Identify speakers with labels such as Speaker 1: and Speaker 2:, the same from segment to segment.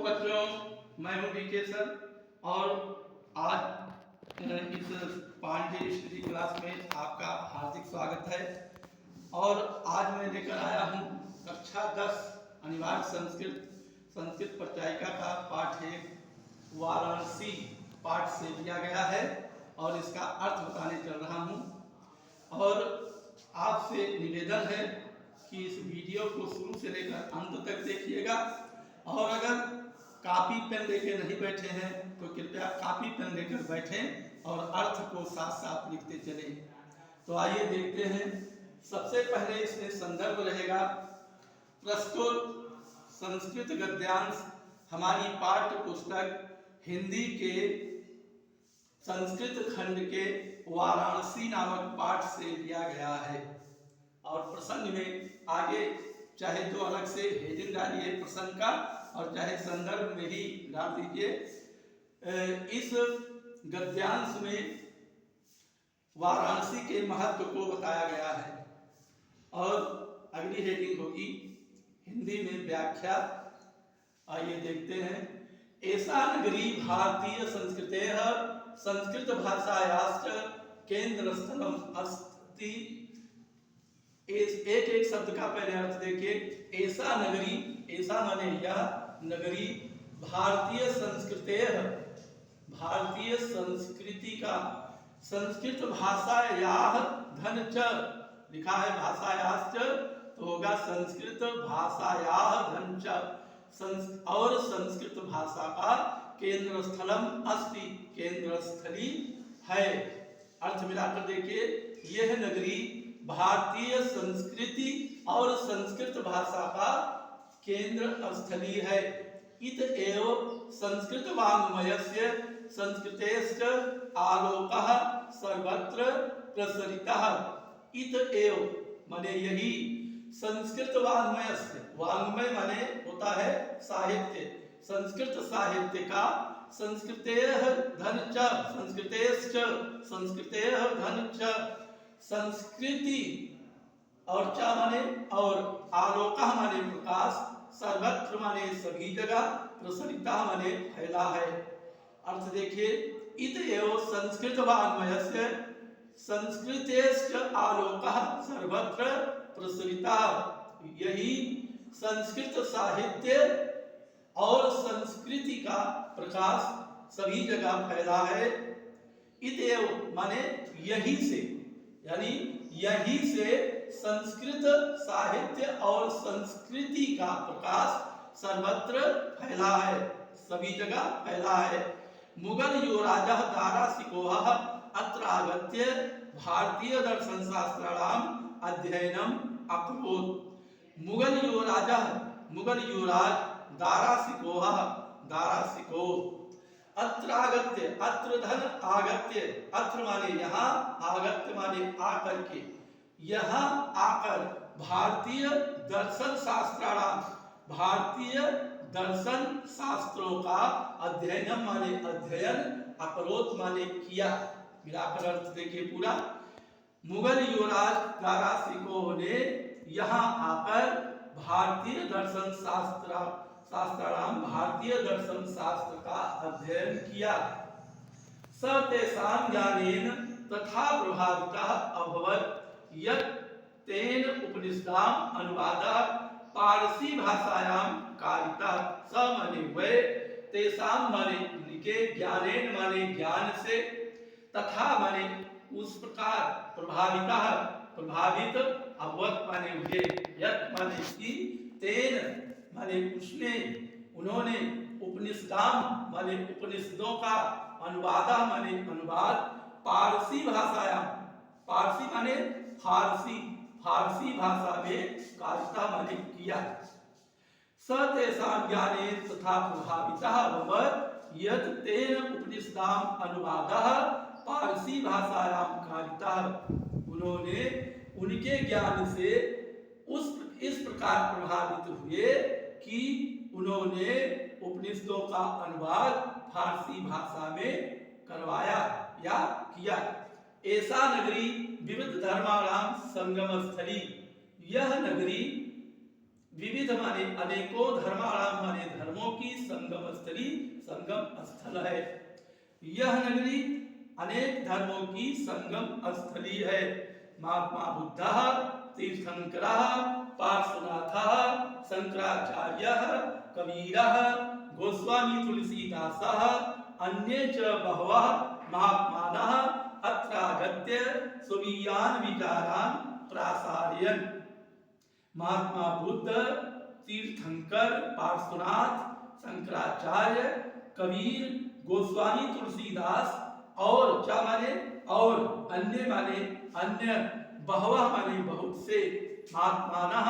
Speaker 1: बच्चों, मैं हूं डीके सर और आज इस पांडे स्टडी क्लास में आपका हार्दिक स्वागत है। और आज मैं लेकर आया हूं कक्षा 10 अनिवार्य संस्कृत प्रचायिका का पाठ 1 वाराणसी पाठ से लिया गया है और इसका अर्थ बताने चल रहा हूं। और आपसे निवेदन है कि इस वीडियो को शुरू से लेकर अंत तक देखिएगा। और अगर कापी पेन लेकर नहीं बैठे हैं तो कृपया कापी पेन लेकर बैठें और अर्थ को साथ साथ लिखते चलें। तो आइए देखते हैं। सबसे पहले इसमें संदर्भ रहेगा प्रस्तुत संस्कृत गद्यांश हमारी पाठ्य पुस्तक हिंदी के संस्कृत खंड के वाराणसी नामक पाठ से लिया गया है। और प्रसंग में आगे चाहे तो अलग से हेडिंग डालिए प्रसंग का और चाहे संदर्भ में ही डाल दीजिए। इस गद्यांश में वाराणसी के महत्व को बताया गया है। और अगली हेडिंग होगी हिंदी में व्याख्या। आइए देखते हैं। ऐसा नगरी भारतीय संस्कृतेः संस्कृत भाषायाश्च केंद्र स्थलम अस्ति। एक एक शब्द का पहले अर्थ देखिए। ऐसा नगरी, ऐसा माने यह नगरी, भारतीय संस्कृतेः भारतीय संस्कृति का, संस्कृत भाषायाः धन च लिखा है भाषायाश्च तो होगा संस्कृत भाषायाः धन च, और संस्कृत भाषा का केंद्र स्थलम अस्ति, केंद्र स्थली है। अर्थ मिलाकर देखिए। यह नगरी भारतीय संस्कृति और संस्कृत भाषा का केंद्र स्थली है। इत एव संस्कृत वाङ्मयस्य संस्कृतेश्च आलोकः सर्वत्र प्रसरितः। इत एव माने यही, संस्कृत वाङ्मयस्य, वाङ्मय माने होता है साहित्य, संस्कृत साहित्य का, संस्कृतेः धन च संस्कृतेश्च संस्कृतेः धन च, संस्कृति और च माने और, आलोकः माने प्रकाश, सर्वत्र माने सभी जगह, प्रसरिता माने फैला है। अर्थ देखिए। इत एव संस्कृत वाङ्मयस्य संस्कृतेश्च आलोकः सर्वत्र प्रसरितः। यही संस्कृत साहित्य और संस्कृति का प्रकाश सभी जगह फैला है। इत एव माने यही से, यानी यही से संस्कृत साहित्य और संस्कृति का प्रकाश सर्वत्र फैला है, सभी जगह फैला है। मुगल युवराजः दाराशिकोह अत्र आगत्य भारतीय दर्शन शास्त्राणाम अध्ययनम अकरोत्। मुगल युवराज दाराशिकोह, दाराशिकोह अत्र आगत्य, अत्र धन आगत्य, अत्र माने यहाँ, आगत्य माने आकर के, यहाँ आकर भारतीय दर्शन शास्त्राणाम, भारतीय दर्शन शास्त्रों का अध्ययन माने अध्ययन, अकरोत् माने किया। मिलाकर अर्थ देखिए पूरा। मुगल युवराज दाराशिकोह ने यहाँ आकर भारतीय दर्शन शास्त्राणाम, भारतीय दर्शन शास्त्र का अध्ययन किया। स तेषां ज्ञानेन तथा प्रभावितः अभवत् यत् तेन उपनिषदाम् अनुवादः पारसी भाषायां कारितः। स माने वह, तेषां माने उनके, ज्ञानेन माने ज्ञान से, तथा माने उस प्रकार, प्रभावितः प्रभावित, अभवत् माने हुए, यत् माने कि, तेन माने उसने, उन्होंने, उपनिषदाम माने उपनिषदों का, अनुवाद माने अनुवाद, पारसी भाषाया, पारसी माने फारसी, फारसी भाषा में कारिता माने किया। स तेषां ज्ञानेन तथा प्रभावितः अभवत् यत् तेन उपनिषदाम् अनुवादः पारसी भाषायां कारितः। उन्होंने उनके ज्ञान से इस प्रकार प्रभावित हुए कि उन्होंने उपनिषदों का अनुवाद फारसी भाषा में करवाया या किया। ऐसा नगरी विविध धर्माणाम संगम स्थली, यह नगरी विविध माने अनेकों, धर्माणाम माने धर्मों की संगम स्थल है। यह नगरी अनेक धर्मों की संगम स्थली है। महात्मा बुद्धः तीर्थंकरः पार्श्वनाथः शंकराचार्यः कबीरः गोस्वामी तुलसीदासः अन्ये च बहवः महात्मानः अत्रागत्य स्वकीयान् विचारान् प्रासारयन्। महात्मा बुद्ध, तीर्थंकर, पार्श्वनाथ, शंकराचार्य, कबीर, गोस्वामी तुलसीदास और क्या माने और अन्य माने अन्य, बहवः माने बहुत से, महात्मानः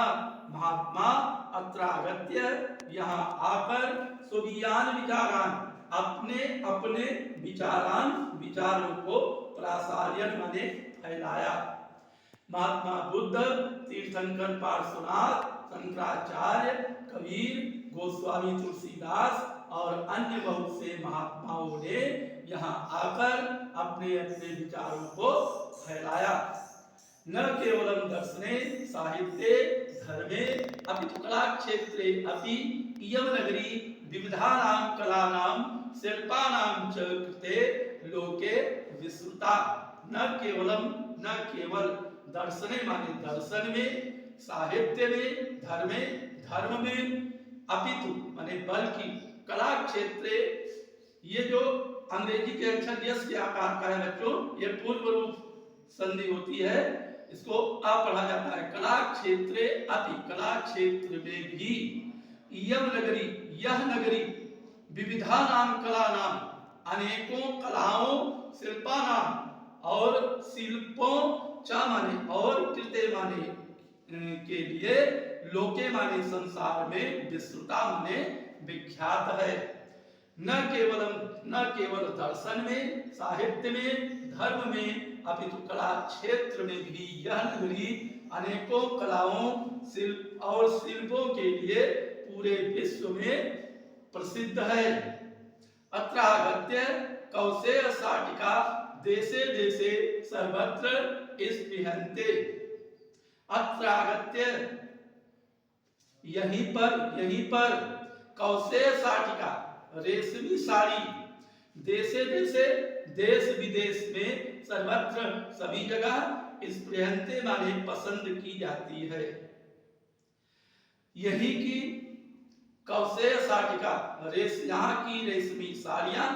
Speaker 1: महात्मा अत्रागत्य यहाँ आकर स्वकीयान् विचारान् अपने अपने विचारों को प्रासार्यन माने फैलाया। महात्मा बुद्ध, तीर्थंकर, पार्श्वनाथ, शंकराचार्य, कबीर, गोस्वामी तुलसीदास और अन्य बहुत से महात्माओं ने यहाँ आकर अपने अपने विचारों को फैलाया। न केवलम दर्शने साहित्ये धर्मे अपितु कला क्षेत्रे अपि इयं नगरी विविधानां कलानां शिल्पानां च कृते लोके विस्तृता। न केवल दर्शने माने दर्शन में, साहित्य में, धर्म में, अपितु माने बल्कि कला क्षेत्रे, ये जो अंग्रेजी के अक्षर यस के आकार का है बच्चों, ये पूर्व रूप संधि होती है, इसको आ पढ़ा जाता है। कला क्षेत्रे अपि, कला क्षेत्र में भी, इयं नगरी, यह नगरी, विविधा नाम कला नाम, अनेकों कलाओं, शिल्पा नाम और शिल्पों, चा माने और कृते माने के लिए, लोके माने संसार में, विस्तृता माने विख्यात है। न केवल दर्शन में, साहित्य में, धर्म में, अपितु कला क्षेत्र में भी यह नगरी अनेकों कलाओं, शिल्प और शिल्पों के लिए पूरे विश्व में प्रसिद्ध है। अत्रागत्य कौशेय साटिका देशे देशे सर्वत्र स्पृहन्ते। अत्रागत्य यहीं पर कौशेय साटिका रेशमी साड़ी, देशे देशे देश विदेश में, सर्वत्र सभी जगह, स्पृहन्ते माने पसंद की जाती है। यही की कौशेय साटिका यहाँ की रेशमी साड़ियां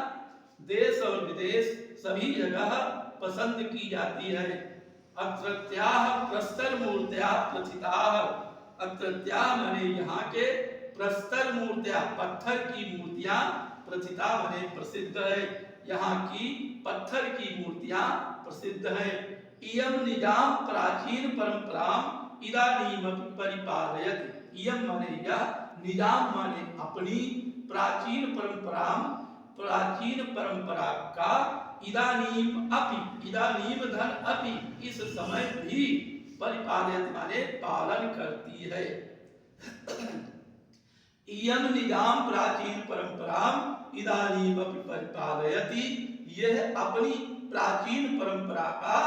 Speaker 1: देश और विदेश सभी जगह पसंद की जाती है। अत्रत्याः प्रस्तर मूर्त्याः प्रथिताः, अत्रत्याः माने यहाँ के, प्रस्तर मूर्त्याः पत्थर की मूर्तियां, प्रथिता माने प्रसिद्ध है, यहाँ की पत्थर की मूर्तियां प्रसिद्ध है। इयं निजाम प्राचीन परंपराम इदानीमपि परिपालयति। इयं माने यह, निजाम माने अपनी, प्राचीन परंपरा का, इदानीम अपि, इदानीम धन अपि, इस समय भी, परिपालयति माने पालन करती है। इयं निजाम प्राचीन परंपराम इदानीम अपि परिपालयति, यह अपनी प्राचीन परंपरा का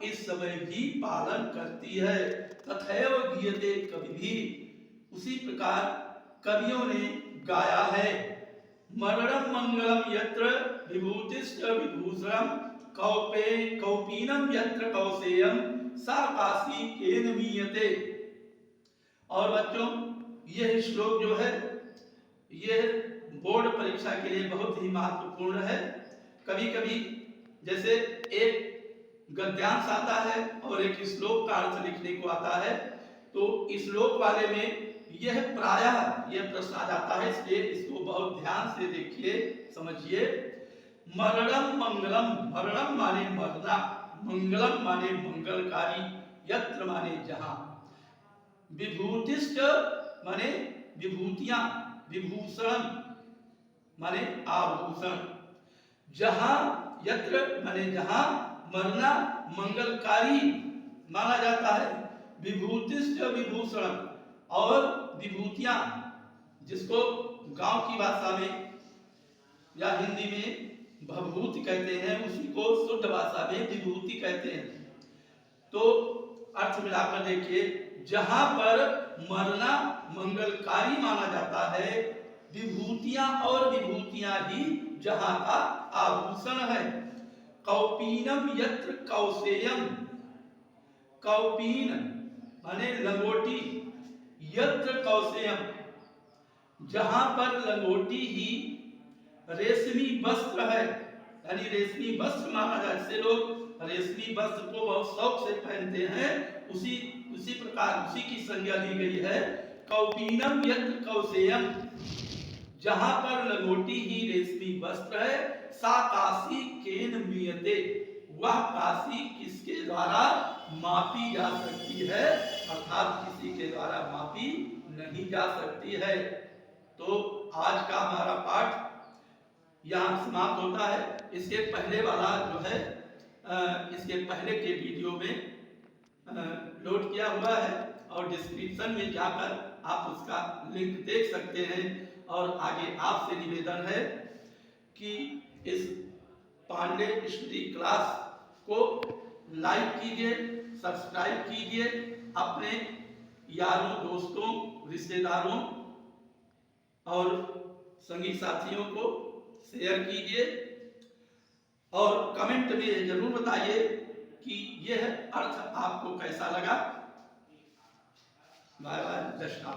Speaker 1: इस समय भी पालन करती है। तथैव गीयते कवि भी, उसी प्रकार कवियों ने गाया है। मरणम मंगलम यत्र विभूतिश्च विभूषणम कौपीनम यत्र कौशेयम सा काशी केन मीयते। और बच्चों यह श्लोक जो है, यह बोर्ड परीक्षा के लिए बहुत ही महत्वपूर्ण है। कभी कभी जैसे एक गद्यांश आता है और एक श्लोक का अर्थ लिखने को आता है, तो श्लोक वाले में यह प्रायः यह प्रश्न आ जाता है, इसलिए इसको बहुत ध्यान से देखिए, समझिए। मरणम मंगलम, मरणम माने मरना, मंगलम माने मंगलकारी, यत्र माने जहां, विभूतिश्च माने विभूतियां, विभूषण माने आभूषण, जहां, यत्र माने जहां, मरना मंगलकारी माना जाता है, विभूतिश्च विभूषण और विभूतियां, जिसको गांव की भाषा में या हिंदी में भभूति कहते हैं, उसी को शुद्ध भाषा में विभूति कहते हैं। तो अर्थ मिलाकर देखिए, जहां पर मरना मंगलकारी माना जाता है। विभूतियां और विभूतियां ही जहां का आभूषण है। कौपीनम यत्र कौसेयम, कौपीन माने लंगोटी, यत्र कौसेयम जहां पर लंगोटी ही रेशमी वस्त्र है, यानी रेशमी वस्त्र माना जाए, जिससे लोग रेशमी वस्त्र को बहुत शौक से पहनते हैं, उसी प्रकार उसी की संज्ञा दी गई है। कौपीनम यत्र कौसेयम जहां पर लंगोटी ही रेशमी वस्त्र है। सा काशी केन मियते, वह काशी किसके द्वारा मापी जा सकती है, अर्थात किसी के द्वारा मापी नहीं जा सकती है। तो आज का हमारा पाठ यहाँ समाप्त होता है। इसके पहले वाला जो है इसके पहले के वीडियो में लोड किया हुआ है और डिस्क्रिप्शन में जाकर आप उसका लिंक देख सकते हैं। और आगे आपसे निवेदन है कि इस पांडे स्टडी क्लास को लाइक कीजिए, सब्सक्राइब कीजिए, अपने यारों, दोस्तों, रिश्तेदारों और संगी साथियों को शेयर कीजिए और कमेंट में जरूर बताइए कि यह अर्थ आपको कैसा लगा। बाय बाय, जय श्री राम।